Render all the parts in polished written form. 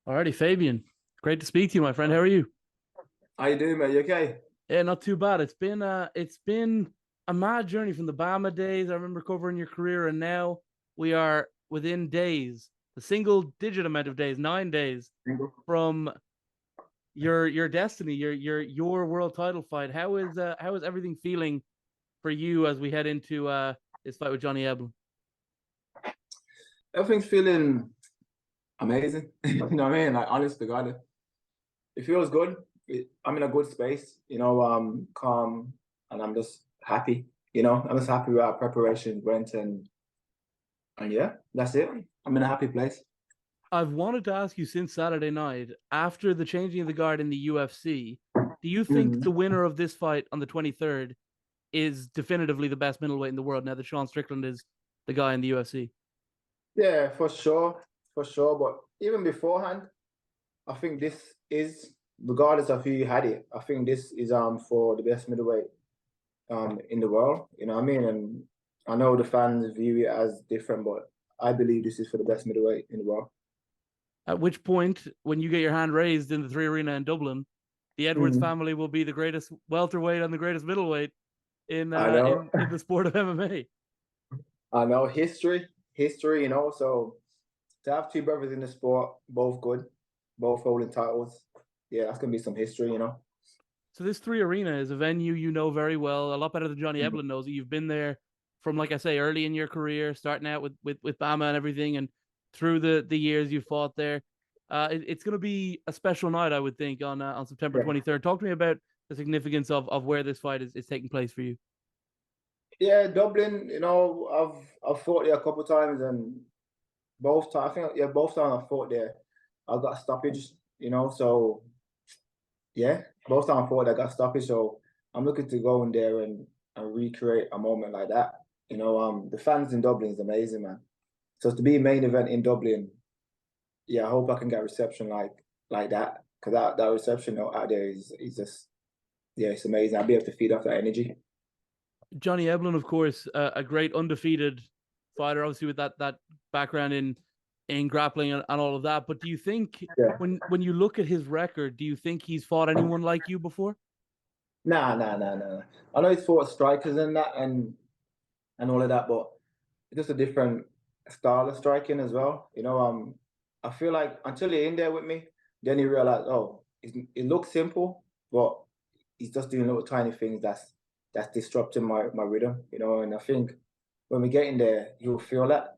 Alrighty, Fabian. Great to speak to you, my friend. How are you? How you doing, mate? You okay? Yeah, not too bad. It's been a mad journey from the Bama days. I remember covering your career, and now we are within days, the single digit amount of days, 9 days from your destiny, your world title fight. How is everything feeling for you as we head into this fight with Johnny Eblen? Everything's feeling amazing. You know what I mean? Like, honest to God, it feels good. I'm in a good space, calm, and I'm just happy. I'm just happy with our preparation went, and yeah, that's it. I'm in a happy place. I've wanted to ask you since Saturday night, after the changing of the guard in the UFC, do you think the Mhm. winner of this fight on the 23rd is definitively the best middleweight in the world now that Sean Strickland is the guy in the UFC? Yeah, for sure. But even beforehand, I think this is, regardless of who had it, I think this is for the best middleweight in the world. You know what I mean? And I know the fans view it as different, but I believe this is for the best middleweight in the world. At which point, when you get your hand raised in the Three Arena in Dublin, the Edwards Mm, family will be the greatest welterweight and the greatest middleweight in I uh, know, in in the sport of MMA. I know history. So to have two brothers in the sport, both good, both holding titles, yeah, that's gonna be some history. So this Three Arena is a venue you know very well, a lot better than Johnny Mm. Eblen knows it. You've been there from, like I say, early in your career, starting out with Bama and everything, and through the years you fought there. It's going to be a special night, I would think, on September Yeah, 23rd. Talk to me about the significance of where this fight is taking place for you. yeah, Dublin. I've fought there a couple of times, and both times, I think, yeah, both times I fought there, I got a stoppage. So yeah, both times I fought, I got stoppage. So I'm looking to go in there and recreate a moment like that. The fans in Dublin is amazing, man. So to be main event in Dublin, yeah, I hope I can get reception like that, because that reception out there is just, yeah, it's amazing. I'll be able to feed off that energy. Johnny Eblen, of course, a great undefeated fighter, obviously with that background in grappling and all of that. But do you think Yeah. when you look at his record, do you think he's fought anyone like you before? Nah, nah, nah, nah. I know he's fought strikers and that and all of that, but it's just a different style of striking as well. I feel like until you're in there with me, then you realize, oh, it looks simple, but he's just doing little tiny things that's disrupting my rhythm. And I think when we get in there, you'll feel that.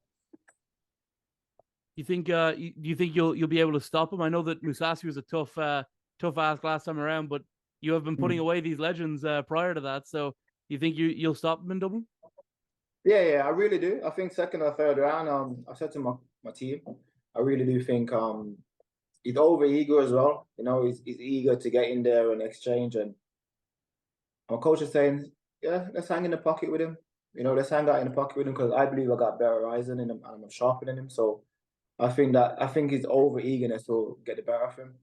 Do you think you'll be able to stop him? I know that Musashi was a tough ask last time around, but you have been putting Mm. away these legends prior to that. So do you think you'll stop him in Dublin? Yeah, yeah, I really do. I think second or third round, I said to my team, I really do think he's over eager as well. He's eager to get in there and exchange. And my coach is saying, yeah, let's hang in the pocket with him. Let's hang out in the pocket with him, because I believe I got better eyes than him and I'm sharper than him. So I think his over eagerness will get the better of him.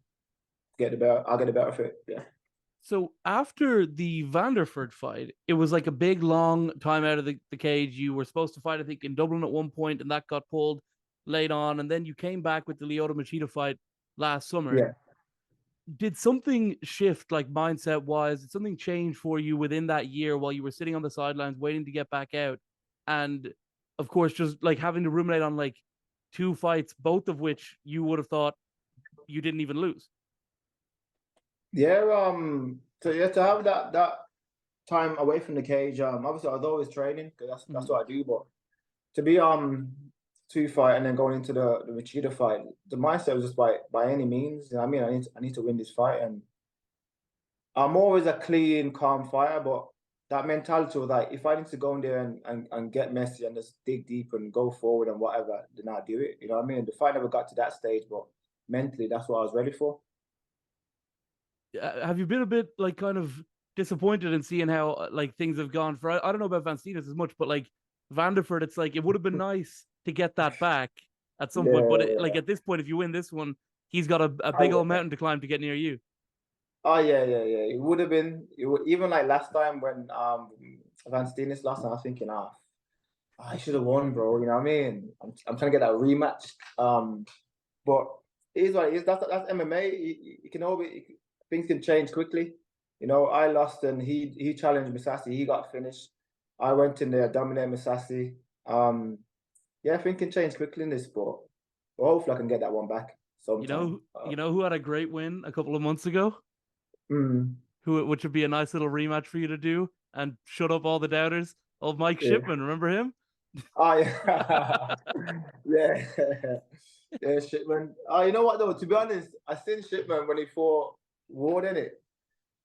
I'll get the better of it. Yeah. So after the Vanderford fight, it was like a big long time out of the cage. You were supposed to fight, I think, in Dublin at one point, and that got pulled late on. And then you came back with the Lyoto Machida fight last summer. Yeah. Did something shift, like mindset wise? Did something change for you within that year while you were sitting on the sidelines waiting to get back out? And of course, just like having to ruminate on like two fights, both of which you would have thought you didn't even lose. Yeah, so yeah, to have that time away from the cage, obviously I was always training, because that's Mhm. what I do, but to be two fight and then going into the Machida fight, the mindset was just by any means. I mean, I need to win this fight, and I'm always a clean, calm fighter, but that mentality was like, if I need to go in there and get messy and just dig deep and go forward and whatever, then I'll do it. You know what I mean? The fight never got to that stage, but mentally that's what I was ready for. Have you been a bit like kind of disappointed in seeing how like things have gone for? I don't know about Van Steenis as much, but like Vanderford, it's like it would have been nice to get that back at some point. But like Yeah. at this point, if you win this one, he's got a Oh big old yeah. mountain to climb to get near you. Oh yeah, yeah, yeah. It would have been. It would, even like last time when Van Steenis lost, and I was thinking, I should have won, bro. You know what I mean? I'm trying to get that rematch. But it is what it is. That's MMA. You can always things can change quickly. You know, I lost and he challenged Misasi. He got finished. I went in there, dominated Misasi. Yeah, things can change quickly in this sport. But hopefully, I can get that one back sometime. You know who had a great win a couple of months ago? Which would be a nice little rematch for you to do and shut up all the doubters. Old Mike Yeah. Shipman, remember him? Oh yeah, yeah, yeah. Shipman. Oh, you know what though? To be honest, I seen Shipman when he fought Ward in it,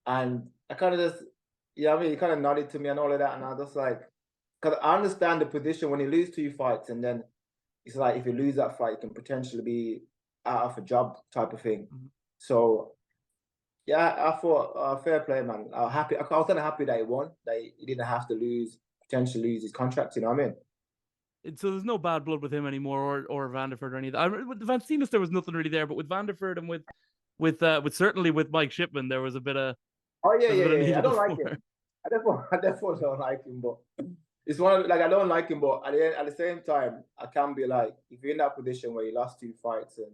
and I kind of just, yeah, I mean, he kind of nodded to me and all of that, and I was just like, because I understand the position when you lose 2 fights, and then it's like if you lose that fight, you can potentially be out of a job type of thing. So yeah, I thought fair play, man. Happy. I was kind of happy that he won. That he didn't have to potentially lose his contract. You know what I mean? So there's no bad blood with him anymore, or Vanderford or anything. With Van Steenis, there was nothing really there, but with Vanderford and with certainly with Mike Shipman, there was a bit of Oh yeah, there was a yeah, bit of yeah. I needle don't before. like him. I definitely don't like him, but it's one of, like I don't like him, but at the same time, I can be like, if you're in that position where you lost 2 fights and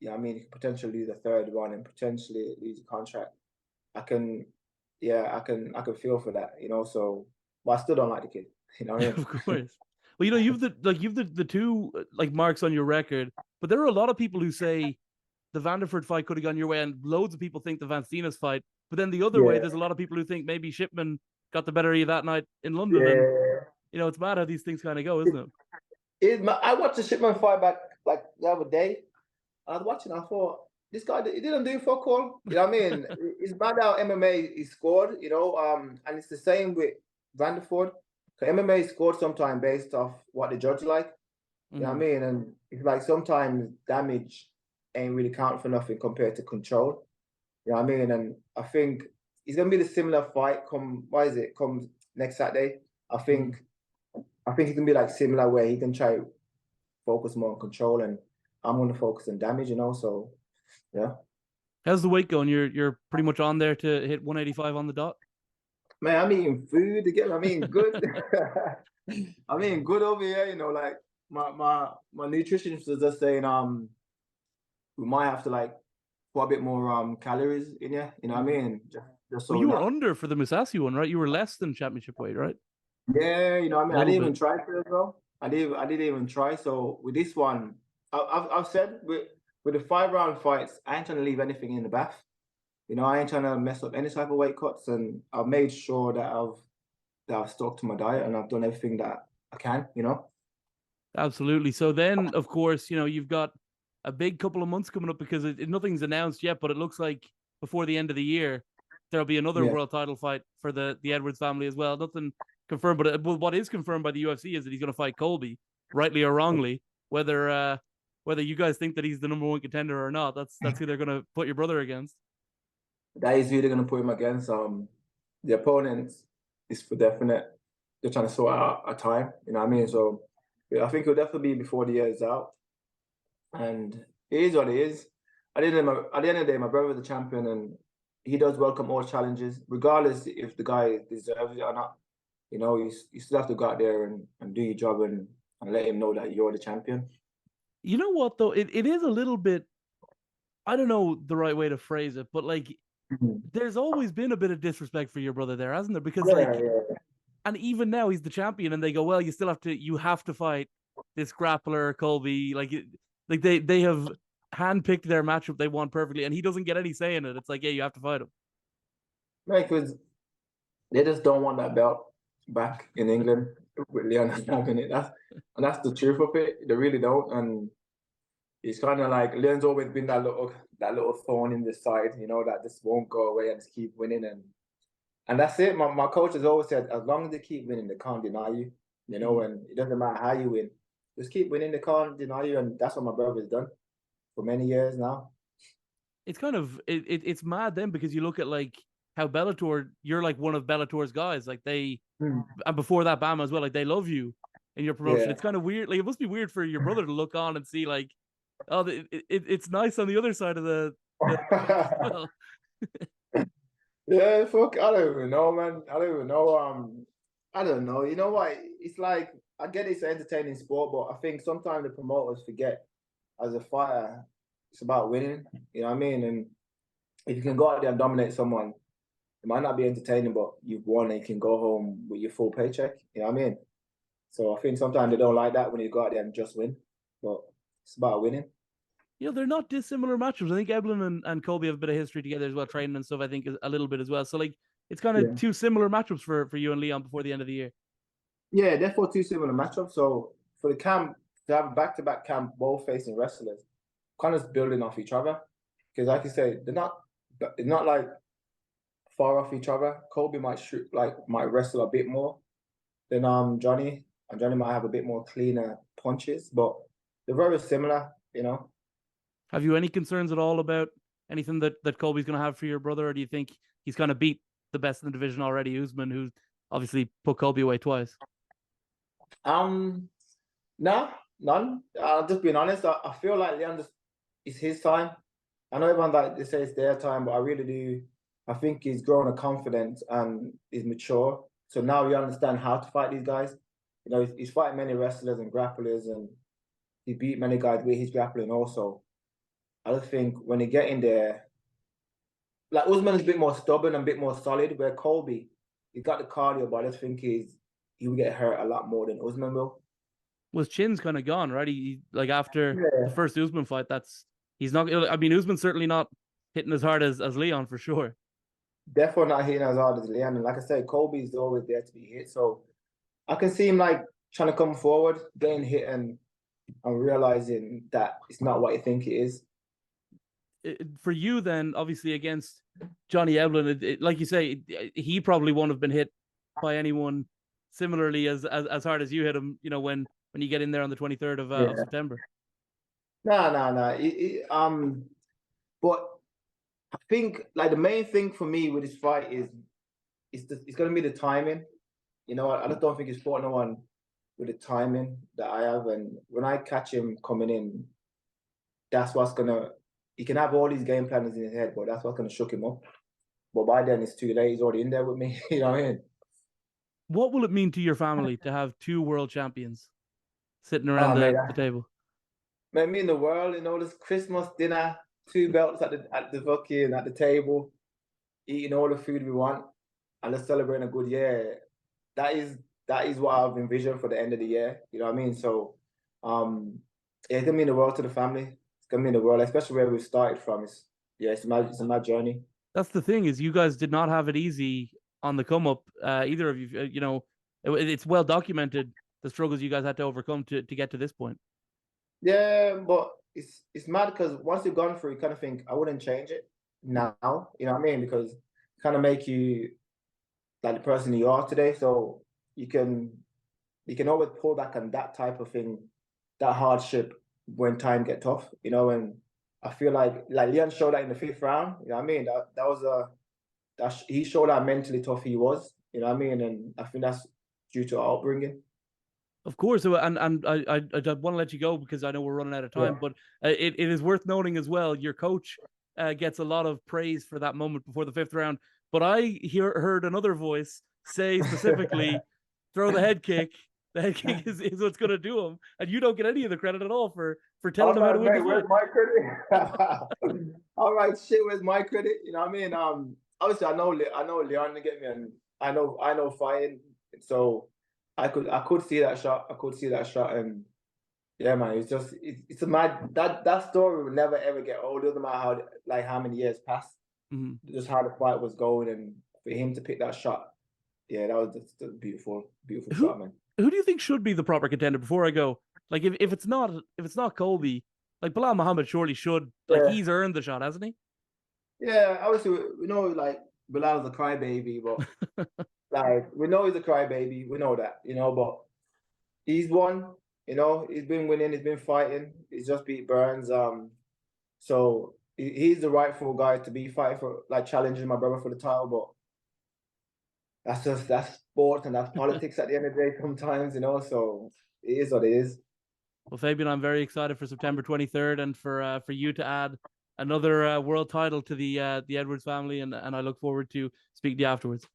yeah, I mean, you could potentially lose a third one and potentially lose your contract. I can, yeah, I can feel for that, you know. So, but I still don't like the kid. You know what I mean? Of course. Well, you know, you've the two like marks on your record, but there are a lot of people who say the Vanderford fight could have gone your way, and loads of people think the Van Steenis fight. But then the other way, Yeah, there's a lot of people who think maybe Shipman got the better of you that night in London, and yeah. you know it's mad how these things kind of go, isn't it? I watched the Shipman fight back like the other day. I was watching. I thought this guy he didn't do fuck all. You know what I mean? It's bad how MMA is scored. You know, and it's the same with Vanderford. MMA is scored sometimes based off what the judge like. You know what I mean? And it's like sometimes damage ain't really count for nothing compared to control. You know what I mean? And I think it's gonna be the similar fight come next Saturday. I think it's gonna be like similar where he can try focus more on control and I'm gonna focus on damage, you know. So yeah. How's the weight going? You're pretty much on there to hit 185 on the dot. Man, I'm eating food again. I mean good. I mean good over here, you know, like my nutritionist was just saying we might have to like put a bit more calories in here, you know what I mean? Just Well, so you were not under for the Musashi one, right? You were less than championship weight, right? yeah, you know what I A mean? I little didn't bit. even try for it, bro. I didn't even try. So with this one, I've said with the 5 round fights, I ain't trying to leave anything in the bath. You know, I ain't trying to mess up any type of weight cuts, and I've made sure that I've stuck to my diet and I've done everything that I can. You know. Absolutely. So then, of course, you know you've got a big couple of months coming up because nothing's announced yet, but it looks like before the end of the year there'll be another Yeah. world title fight for the Edwards family as well. Nothing confirmed, but what is confirmed by the UFC is that he's going to fight Colby, rightly or wrongly. Whether you guys think that he's the #1 contender or not, that's who they're going to put your brother against. That is who they're gonna put him against. The opponents is for definite. They're trying to sort out a time. You know what I mean? So yeah, I think it'll definitely be before the year is out. And it is what it is. At the end of the day, my brother's the champion, and he does welcome all challenges, regardless if the guy deserves it or not. You know, you still have to go out there and do your job and let him know that you're the champion. You know what though? It is a little bit. I don't know the right way to phrase it, but like there's always been a bit of disrespect for your brother there, hasn't there? Because Yeah, like, yeah. and even now he's the champion, and they go, well, you have to fight this grappler Colby. Like they have handpicked their matchup they want perfectly, and he doesn't get any say in it. It's like, yeah, you have to fight him. Because they just don't want that belt back in England with Leon having it. That's the truth of it. They really don't. And it's kind of like Leon's always been that little thorn in the side, you know, that just won't go away and just keep winning. And that's it. My coach has always said, as long as they keep winning, they can't deny you. You know, and it doesn't matter how you win. Just keep winning, they can't deny you. And that's what my brother's done for many years now. It's kind of it's mad then because you look at like how Bellator, you're like one of Bellator's guys. Like and before that, Bama as well. Like they love you in your promotion. Yeah. It's kind of weird. Like it must be weird for your brother to look on and see like, oh, it's nice on the other side of the as well. Yeah, fuck, I don't even know, man. I don't even know. I don't know. You know what? It's like I get it's an entertaining sport, but I think sometimes the promoters forget as a fighter, it's about winning. You know what I mean? And if you can go out there and dominate someone, it might not be entertaining, but you've won and you can go home with your full paycheck. You know what I mean? So I think sometimes they don't like that when you go out there and just win, but it's about winning. They're not dissimilar matchups. I think Evelyn and Colby have a bit of history together as well, training and stuff. I think a little bit as well. So like, it's kind of Yeah. two similar matchups for you and Leon before the end of the year. Yeah, therefore two similar matchups. So for the camp to have a back-to-back camp, both facing wrestlers, kind of building off each other. Because like you say, they're not like far off each other. Colby might wrestle a bit more than Johnny, and Johnny might have a bit more cleaner punches, but they're very similar. Have you any concerns at all about anything that Colby's going to have for your brother, or do you think he's kind of beat the best in the division already, Usman, who's obviously put Colby away twice? No, none. Just being honest, I feel like Leon it's his time. I know everyone like they say it's their time, but I really do. I think he's grown a confidence and he's mature. So now he understands how to fight these guys. He's fighting many wrestlers and grapplers, and he beat many guys with his grappling also. I just think when he get in there, like Usman is a bit more stubborn and a bit more solid, where Colby, he got the cardio, but I just think he will get hurt a lot more than Usman will. Was Chin's kind of gone, right? He like after the first Usman fight, he's not. I mean, Usman's certainly not hitting as hard as Leon for sure. Definitely not hitting as hard as Leon, and like I said, Colby's always there to be hit. So I can see him like trying to come forward, getting hit, and realizing that it's not what you think it is. For you, then, obviously against Johnny Evelyn, like you say, he probably won't have been hit by anyone similarly as hard as you hit him. When you get in there on the 23rd of September. No. But I think like the main thing for me with this fight is it's going to be the timing. I just don't think he's fought no one with the timing that I have, and when I catch him coming in, that's what's gonna. He can have all these game plans in his head, but that's what's gonna shook him up. But by then it's too late. He's already in there with me. You know what I mean? What will it mean to your family to have two world champions sitting around the table? Man, me in the world, this Christmas dinner, two belts at the table, eating all the food we want, and just celebrating a good year. That is what I've envisioned for the end of the year. You know what I mean? So, it's gonna mean the world to the family. It's gonna mean the world, especially where we started from. It's a mad journey. That's the thing, is you guys did not have it easy on the come up. Either of you, it's well documented the struggles you guys had to overcome to get to this point. Yeah, but it's mad because once you've gone through, you kind of think I wouldn't change it now. You know what I mean? Because it kind of make you like the person you are today. So you can always pull back on that type of thing, that hardship when time get tough. And I feel like Leon showed that in the 5th round. You know what I mean? He showed how mentally tough he was. You know what I mean? And I think that's due to our upbringing. Of course, and I want to let you go because I know we're running out of time. Yeah. But it is worth noting as well. Your coach gets a lot of praise for that moment before the 5th round. But I heard another voice say specifically, "Throw the head kick. The head kick is what's going to do him." And you don't get any of the credit at all for telling him how to win the fight. Where's my credit? All right, shit. Where's my credit? You know what I mean? Obviously, I know Leon to get me, and I know fighting, so. I could see that shot. And yeah, man, it's a mad that story will never ever get old. It doesn't matter how many years pass, just how the fight was going, and for him to pick that shot, yeah, that was just a beautiful shot, man. Who do you think should be the proper contender? Before I go, like if it's not Colby, like Belal Muhammad surely should. Like he's earned the shot, hasn't he? Yeah, obviously we know like Belal's a crybaby, but. We know he's a crybaby. We know that, but he's won. He's been winning. He's been fighting. He's just beat Burns. So he's the rightful guy to be fighting for, challenging my brother for the title. But that's sport and that's politics at the end of the day sometimes, So it is what it is. Well, Fabian, I'm very excited for September 23rd and for you to add another world title to the Edwards family, and I look forward to speaking to you afterwards.